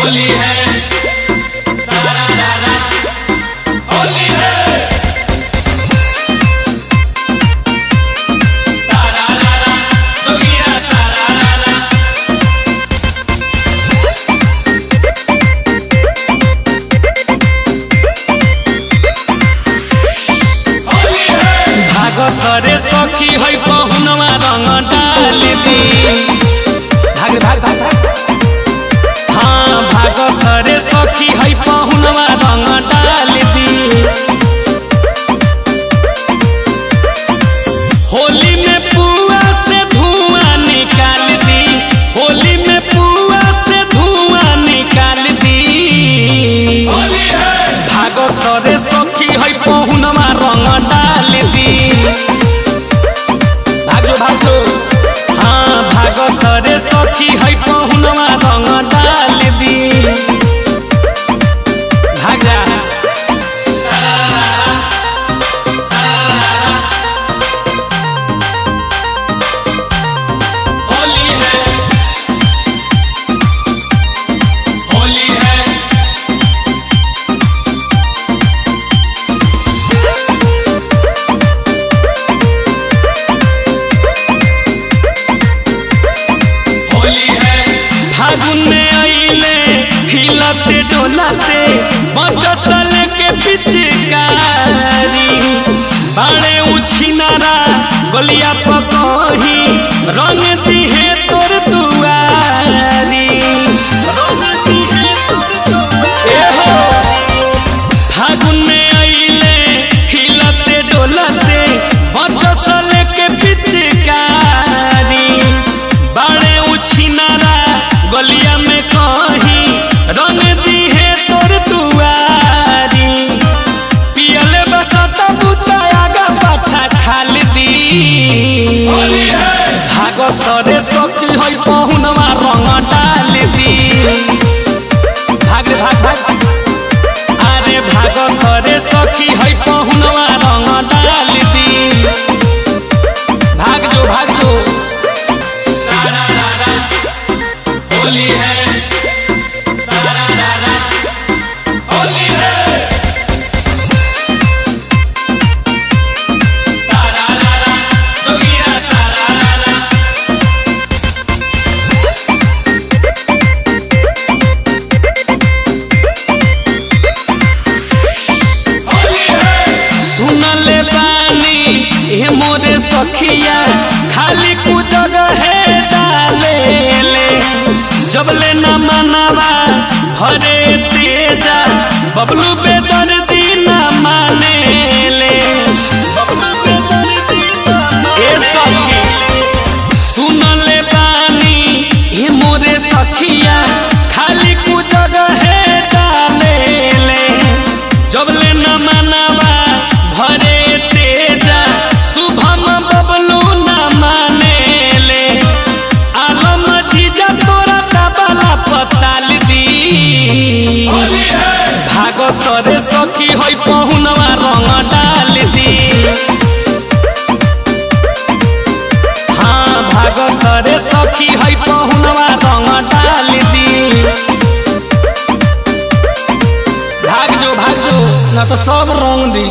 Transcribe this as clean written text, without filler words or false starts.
होली है सारा रारा होली है सारा रारा जोगिया सारा रारा होली है भाग सरे सखी है पहुनवा रंग डाल दी भाग भाग भाग हाँ भाग सरे सखी है पहुनवा रंग डाल दी होली में पुआ से धुआं निकाल दी होली में पुआ से धुआं निकाल दी होली है भाग सरे सखी है पहुनवा रंग डाल दी भागो हाँ भाग सरे सखी है पहुनवा रंग डाल दी भाग जा होली है होली है होली है फागुन में आइले हिलते डोलाते बचसल के पिचकारी बाड़े उछिनारा गलिया पकही रंग दिहे तोर दुआरी ए हो फागुन में आइले हिलते डोलाते बचसल के पिचकारी बाड़े उछिनारा गलिया में कही रंग दिहे तोर दुआरी पियले बसत बुताया गा पाछा खाल दी होली है भाग सरे सखी है पहुनवा रंग डाल दी भाग रे भाग भाग अरे भाग सरे सखी है पहुनवा रंग डाल दी भाग जो सारा रारा होली है सारा रारा होली है सारा रारा जोगिया सारा रारा होली है सुनले बानी ए मोरे सखिया खाली कु जगह है डाले ले जबले न मनवा भरे तेजा बबलू बेदर्दी न माने ले ए सखी सुनले बानी ए मोरे सखिया खाली कु जगह है डाले ले जबले न मनवा भरे तेजा शुभम बबलू न माने ले आलम जीजा तोरा तबला पताल दी होली है भाग सरे सखी है पहुनवा रंग डाल दी हाँ भाग सरे सखी है पहुनवा रंग डाल दी भाग जो ना तो सब रंग दी।